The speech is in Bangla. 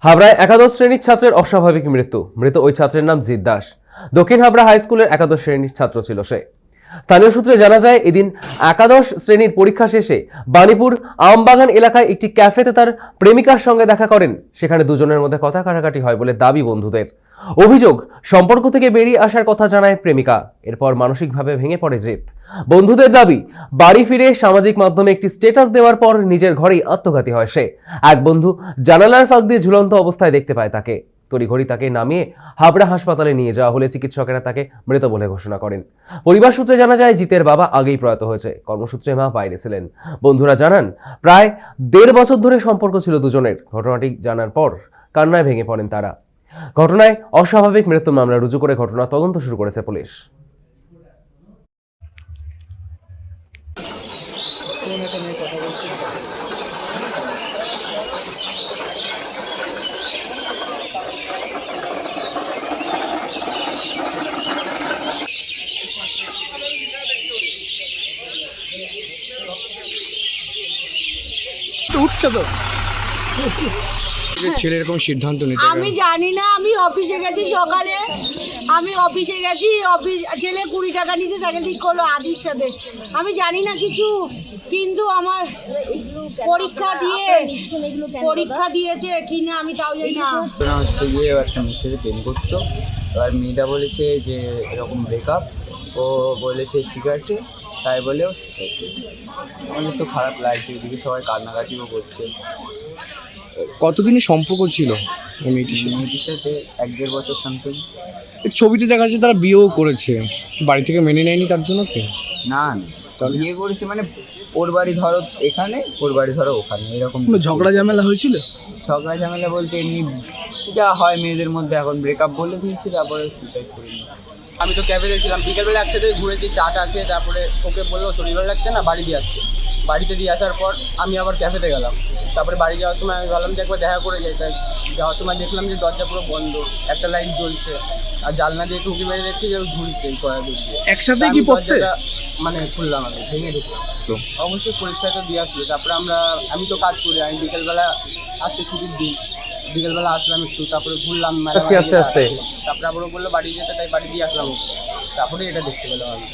হাবড়ায় একাদশ শ্রেণীর ছাত্রের অস্বাভাবিক মৃত ওই ছাত্রের নাম জিৎ দাস। দক্ষিণ হাবড়া হাই স্কুলের একাদশ শ্রেণীর ছাত্র ছিল সে। স্থানীয় সূত্রে জানা যায়, এদিন একাদশ শ্রেণীর পরীক্ষা শেষে বাণীপুর আমবাগান এলাকায় একটি ক্যাফেতে তার প্রেমিকার সঙ্গে দেখা করেন। সেখানে দুজনের মধ্যে কথা কাটাকাটি হয় বলে দাবি বন্ধুদের। অভিযোগ, সম্পর্ক থেকে বেরিয়ে আসার কথা জানায় প্রেমিকা। এরপর মানসিকভাবে ভেঙে পড়ে জিৎ। বন্ধুদের দাবি, বাড়ি ফিরে সামাজিক মাধ্যমে একটি স্ট্যাটাস দেওয়ার পর নিজের ঘরেই আত্মঘাতী হয় সে। এক বন্ধু জানালার ফাঁক দিয়ে ঝুলন্ত অবস্থায় দেখতে পায় তাকে। তড়িঘড়ি তাকে নামিয়ে হাবড়া হাসপাতালে নিয়ে যাওয়া হলে চিকিৎসকেরা তাকে মৃত বলে ঘোষণা করেন। পরিবার সূত্রে জানা যায়, জিতের বাবা আগেই প্রয়াত হয়েছে, কর্মসূত্রে মা বাইরে ছিলেন। বন্ধুরা জানান, প্রায় 1.5 বছর ধরে সম্পর্ক ছিল দুজনের। ঘটনাটি জানার পর কান্নায় ভেঙে পড়েন তারা। ঘটনায় অস্বাভাবিক মৃত্যুর মামলা রুজু করে ঘটনা তদন্ত শুরু করেছে পুলিশ। উঠছে তো ছেলে এরকম সিদ্ধান্ত নিতে আমি জানি না। আমি অফিসে গেছি সকালে, ছেলে 20 টাকা নিচে সাইকেল ঠিক করলো আদির সাথে। আমি জানি না কিছু, কিন্তু আমার পরীক্ষা দিয়েছে কিনা আমি তাও জানি না। হচ্ছে গিয়ে একটা মেয়ের সাথে প্রেম করতো। এবার মেয়েটা বলেছে যে এরকম ব্রেকআপ, ও বলেছে ঠিক আছে, তাই বলেও আমাদের তো খারাপ লাগছে, এদিকে সবাই কান্নাকাটিও করছে। কতদিনের সম্পর্ক ছিল মেয়েটির সাথে 1-1.5 বছর সামথিং। ছবিতে দেখা যাচ্ছে তারা বিয়েও করেছে, বাড়ি থেকে মেনে নেয়নি তার জন্য কি? না বিয়ে করেছে মানে ওর বাড়ি ধরো এখানে, ওর বাড়ি ধরো ওখানে, এরকম ঝগড়া ঝামেলা হয়েছিল। ঝগড়া ঝামেলা বলতে এমনি যা হয় মেয়েদের মধ্যে, এখন ব্রেকআপ বলে দিয়েছি, তারপরে সুসাইড করে নিয়েছি। আমি তো ক্যাফেতে ছিলাম, বিকেলবেলা একসাথে ঘুরেছি, চা খেয়ে তারপরে ওকে বললো শরীর ভালো লাগছে না, বাড়ি দিয়ে আসছে। বাড়িতে দিয়ে আসার পর আমি আবার ক্যাফেতে গেলাম। তারপরে বাড়ি যাওয়ার সময় আমি ভাবলাম যে একবার দেখা করে যাই। তাই যাওয়ার সময় দেখলাম যে দরজা পুরো বন্ধ, একটা লাইট জ্বলছে, আর জানলা দিয়ে টুকি মেরে দেখছি যে ঝুলছে কড়া দিয়ে। একসাথে কি পড়তে মানে খুললাম, আমি ভেঙে দেখলাম তো অবশ্যই পরীক্ষা তো দিয়ে আসলো। তারপরে আমি তো কাজ করি, আমি বিকেলবেলা আজকে ছুটির দিন, বিকেলবেলা আসলাম একটু, তারপরে ঘুরলাম, আস্তে আস্তে তারপরে আবার বললো বাড়ি যেতে, তাই বাড়ি দিয়ে আসলাম। তারপরে এটা দেখতে পেলাম আমি।